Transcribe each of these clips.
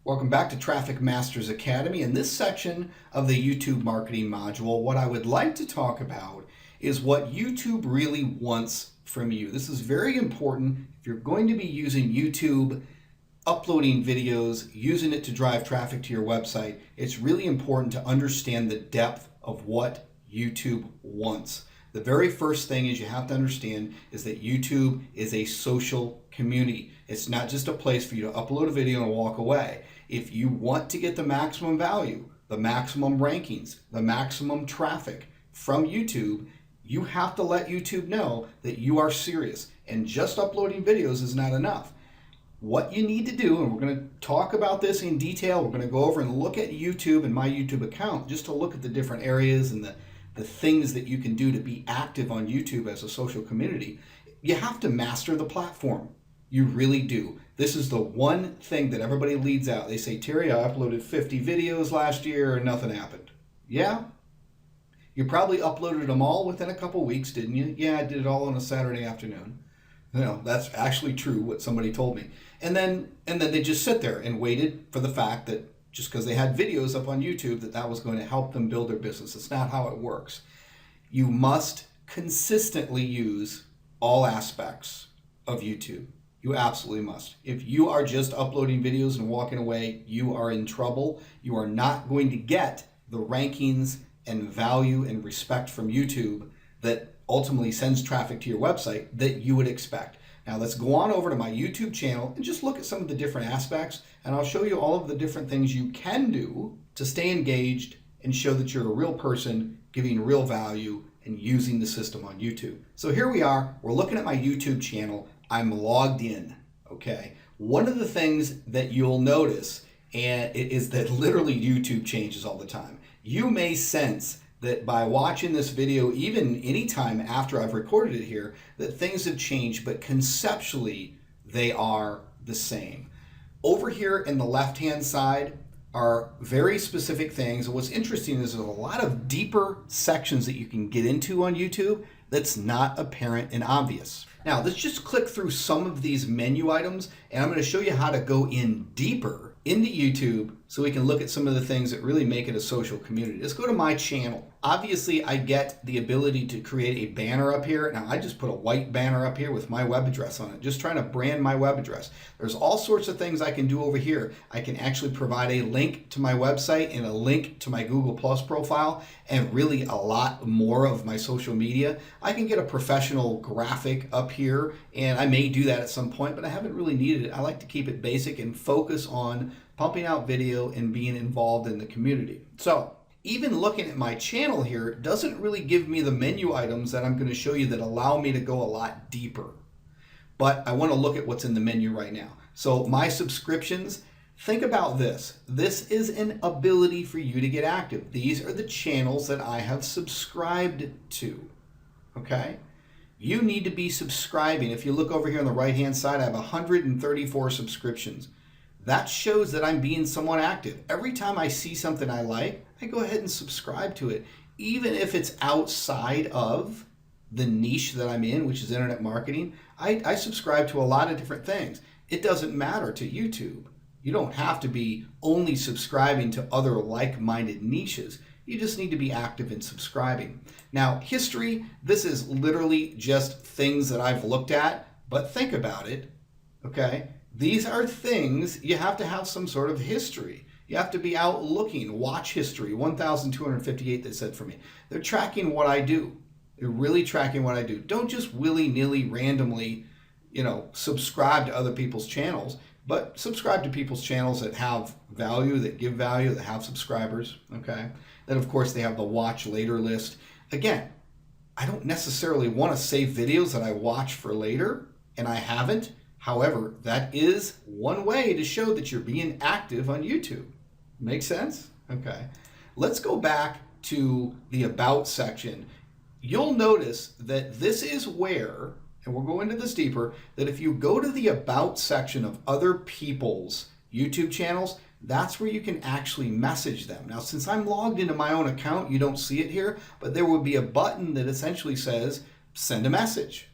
Welcome back to Traffic Masters Academy. In this section of the YouTube marketing module, what I would like to talk about is what YouTube really wants from you. This is very important if you're going to be using YouTube, uploading videos, using it to drive traffic to your website. It's really important to understand the depth of what YouTube wants. The very first thing is you have to understand is that YouTube is a social community. It's not just a place for you to upload a video and walk away. If you want to get the maximum value, the maximum rankings, the maximum traffic from YouTube, you have to let YouTube know that you are serious. And just uploading videos is not enough. What you need to do, and we're going to talk about this in detail, we're going to go over and look at YouTube and my YouTube account just to look at the different areas and the things that you can do to be active on YouTube as a social community. You have to master the platform. You really do. This is the one thing that everybody leads out. They say, Terry, I uploaded 50 videos last year and nothing happened. Yeah? You probably uploaded them all within a couple weeks, didn't you? Yeah, I did it all on a Saturday afternoon. No, that's actually true, what somebody told me. And then they just sit there and waited for the fact that just because they had videos up on YouTube that was going to help them build their business. It's not how it works. You must consistently use all aspects of YouTube. You absolutely must. If you are just uploading videos and walking away, you are in trouble. You are not going to get the rankings and value and respect from YouTube that ultimately sends traffic to your website that you would expect. Now let's go on over to my YouTube channel and just look at some of the different aspects, and I'll show you all of the different things you can do to stay engaged and show that you're a real person giving real value and using the system on YouTube. So here we are, we're looking at my YouTube channel. I'm logged in, okay? One of the things that you'll notice is that literally YouTube changes all the time. You may sense that by watching this video, even anytime after I've recorded it here, that things have changed, but conceptually, they are the same. Over here in the left-hand side are very specific things. And what's interesting is there's a lot of deeper sections that you can get into on YouTube that's not apparent and obvious. Now, let's just click through some of these menu items, and I'm going to show you how to go in deeper into YouTube so we can look at some of the things that really make it a social community. Let's go to my channel. Obviously, I get the ability to create a banner up here. Now, I just put a white banner up here with my web address on it, just trying to brand my web address. There's all sorts of things I can do over here. I can actually provide a link to my website and a link to my Google Plus profile and really a lot more of my social media. I can get a professional graphic up here, and I may do that at some point, but I haven't really needed it. I like to keep it basic and focus on pumping out video and being involved in the community. So even looking at my channel here doesn't really give me the menu items that I'm going to show you that allow me to go a lot deeper. But I want to look at what's in the menu right now. So my subscriptions, think about this. This is an ability for you to get active. These are the channels that I have subscribed to, okay? You need to be subscribing. If you look over here on the right-hand side, I have 134 subscriptions. That shows that I'm being somewhat active. Every time I see something I like, I go ahead and subscribe to it, even if it's outside of the niche that I'm in, which is internet marketing. I subscribe to a lot of different things. It doesn't matter to YouTube. You don't have to be only subscribing to other like-minded niches. You just need to be active in subscribing. Now, history, this is literally just things that I've looked at, but think about it, okay? These are things you have to have some sort of history. You have to be out looking. Watch history, 1,258 they said for me. They're tracking what I do. They're really tracking what I do. Don't just willy-nilly, randomly, subscribe to other people's channels, but subscribe to people's channels that have value, that give value, that have subscribers, okay? Then, of course, they have the watch later list. Again, I don't necessarily want to save videos that I watch for later, and I haven't. However, that is one way to show that you're being active on YouTube. Make sense? Okay. Let's go back to the About section. You'll notice that this is where, and we'll go into this deeper, that if you go to the About section of other people's YouTube channels, that's where you can actually message them. Now, since I'm logged into my own account, you don't see it here, but there would be a button that essentially says, send a message.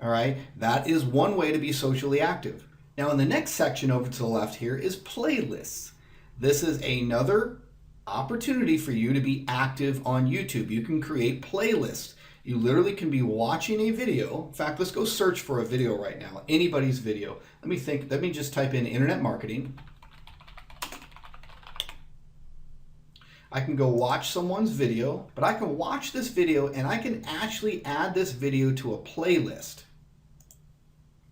All right, that is one way to be socially active. Now in the next section over to the left here is playlists. This is another opportunity for you to be active on YouTube. You can create playlists. You literally can be watching a video. In fact, let's go search for a video right now, anybody's video. Let me just type in internet marketing. I can go watch someone's video, but I can watch this video and I can actually add this video to a playlist.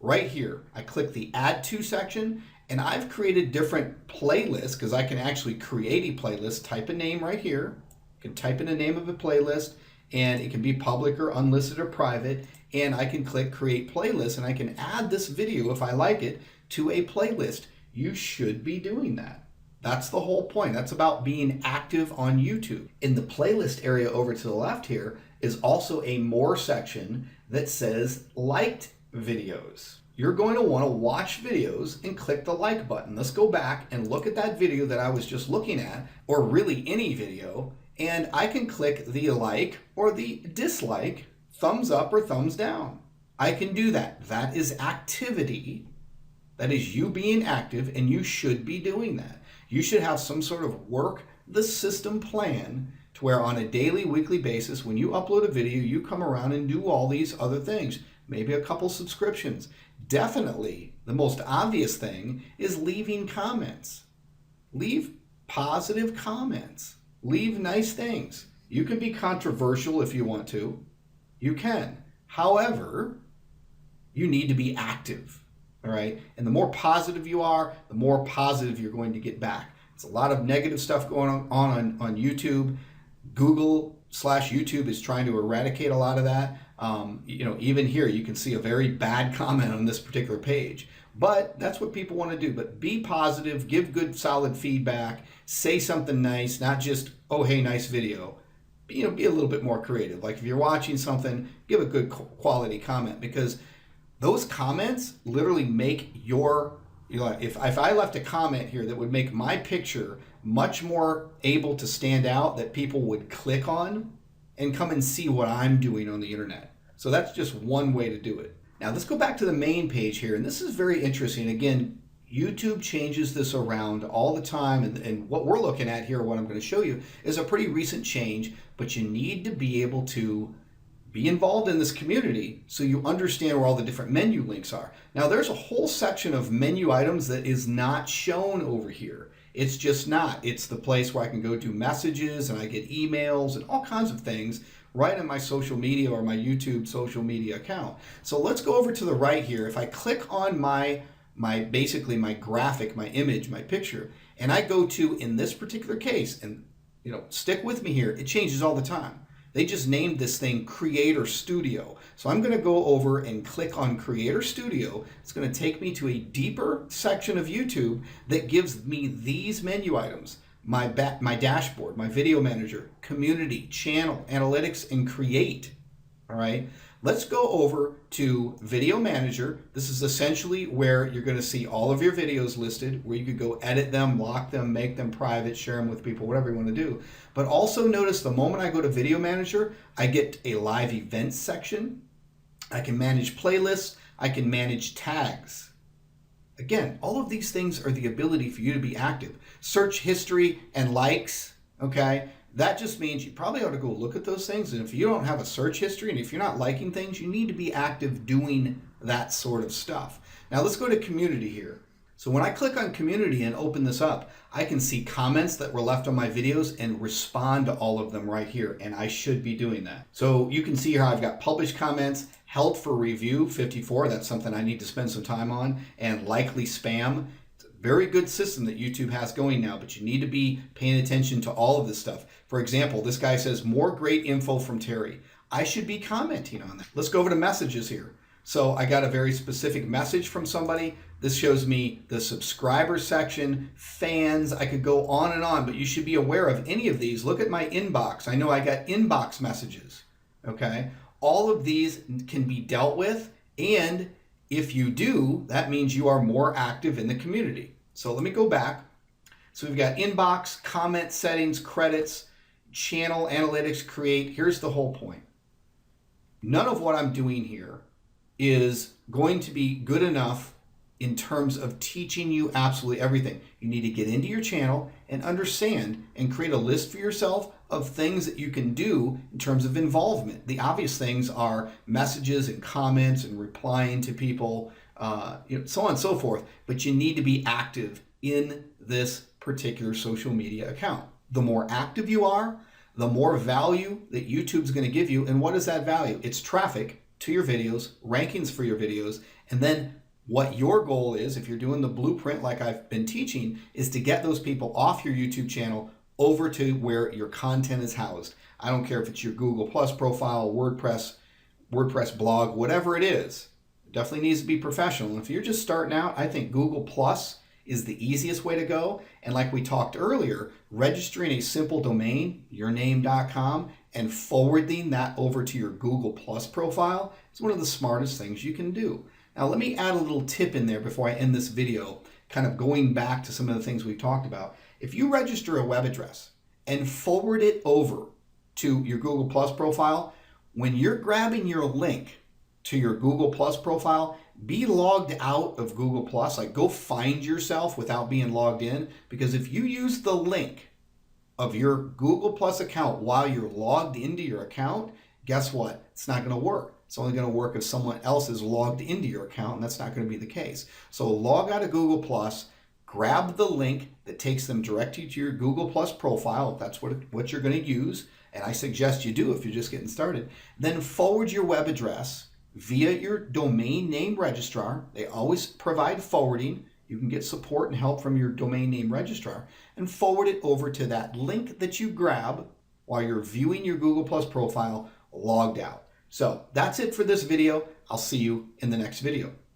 Right here, I click the Add To section, and I've created different playlists because I can actually create a playlist. Type a name right here. You can type in the name of a playlist, and it can be public or unlisted or private, and I can click Create Playlist, and I can add this video, if I like it, to a playlist. You should be doing that. That's the whole point. That's about being active on YouTube. In the playlist area over to the left here is also a More section that says Liked Videos. You're going to want to watch videos and click the like button. Let's go back and look at that video that I was just looking at, or really any video, and I can click the like or the dislike, thumbs up or thumbs down. I can do that. That is activity. That is you being active, and you should be doing that. You should have some sort of work the system plan to where on a daily, weekly basis, when you upload a video, you come around and do all these other things. Maybe a couple subscriptions. Definitely, the most obvious thing is leaving comments. Leave positive comments. Leave nice things. You can be controversial if you want to. You can. However, you need to be active. All right. And the more positive you are, the more positive you're going to get back. It's a lot of negative stuff going on YouTube. Google/YouTube is trying to eradicate a lot of that. Even here, you can see a very bad comment on this particular page. But that's what people want to do. But be positive, give good, solid feedback, say something nice, not just, oh, hey, nice video. Be a little bit more creative. Like if you're watching something, give a good quality comment, because those comments literally make if I left a comment here that would make my picture much more able to stand out, that people would click on and come and see what I'm doing on the internet. So that's just one way to do it. Now let's go back to the main page here, and this is very interesting. Again, YouTube changes this around all the time, and what we're looking at here, what I'm going to show you, is a pretty recent change, but you need to be able to be involved in this community so you understand where all the different menu links are. Now there's a whole section of menu items that is not shown over here. It's just not. It's the place where I can go do messages and I get emails and all kinds of things right in my social media or my YouTube social media account. So let's go over to the right here. If I click on basically my graphic, my image, my picture, and I go to, in this particular case, and stick with me here, it changes all the time. They just named this thing Creator Studio. So I'm going to go over and click on Creator Studio. It's going to take me to a deeper section of YouTube that gives me these menu items: my dashboard, my video manager, community, channel, analytics, and create. All right. Let's go over to Video Manager. This is essentially where you're going to see all of your videos listed, where you could go edit them, lock them, make them private, share them with people, whatever you want to do. But also notice the moment I go to Video Manager, I get a live events section. I can manage playlists. I can manage tags. Again, all of these things are the ability for you to be active. Search history and likes, okay? That just means you probably ought to go look at those things. And if you don't have a search history and if you're not liking things, you need to be active doing that sort of stuff. Now let's go to community here. So when I click on community and open this up, I can see comments that were left on my videos and respond to all of them right here. And I should be doing that. So you can see here I've got published comments, held for review, 54. That's something I need to spend some time on. And likely spam. Very good system that YouTube has going now, but you need to be paying attention to all of this stuff. For example, this guy says, more great info from Terry. I should be commenting on that. Let's go over to messages here. So I got a very specific message from somebody. This shows me the subscriber section, fans. I could go on and on, but you should be aware of any of these. Look at my inbox. I know I got inbox messages, okay? All of these can be dealt with, and if you do, that means you are more active in the community. So let me go back. So we've got inbox, comment settings, credits, channel, analytics, create. Here's the whole point. None of what I'm doing here is going to be good enough in terms of teaching you absolutely everything. You need to get into your channel and understand and create a list for yourself of things that you can do in terms of involvement. The obvious things are messages and comments and replying to people, so on and so forth, but you need to be active in this particular social media account. The more active you are, the more value that YouTube's going to give you. And what is that value? It's traffic to your videos, rankings for your videos, and then what your goal is, if you're doing the blueprint like I've been teaching, is to get those people off your YouTube channel over to where your content is housed. I don't care if it's your Google Plus profile, WordPress blog, whatever it is. It definitely needs to be professional. And if you're just starting out, I think Google Plus is the easiest way to go. And like we talked earlier, registering a simple domain, yourname.com, and forwarding that over to your Google Plus profile is one of the smartest things you can do. Now, let me add a little tip in there before I end this video, kind of going back to some of the things we've talked about. If you register a web address and forward it over to your Google Plus profile, when you're grabbing your link to your Google Plus profile, be logged out of Google Plus. Like, go find yourself without being logged in, because if you use the link of your Google Plus account while you're logged into your account, guess what? It's not going to work. It's only going to work if someone else is logged into your account, and that's not going to be the case. So log out of Google Plus, grab the link that takes them directly to your Google Plus profile, if that's what you're going to use, and I suggest you do if you're just getting started. Then forward your web address via your domain name registrar. They always provide forwarding. You can get support and help from your domain name registrar, and forward it over to that link that you grab while you're viewing your Google Plus profile logged out. So that's it for this video. I'll see you in the next video.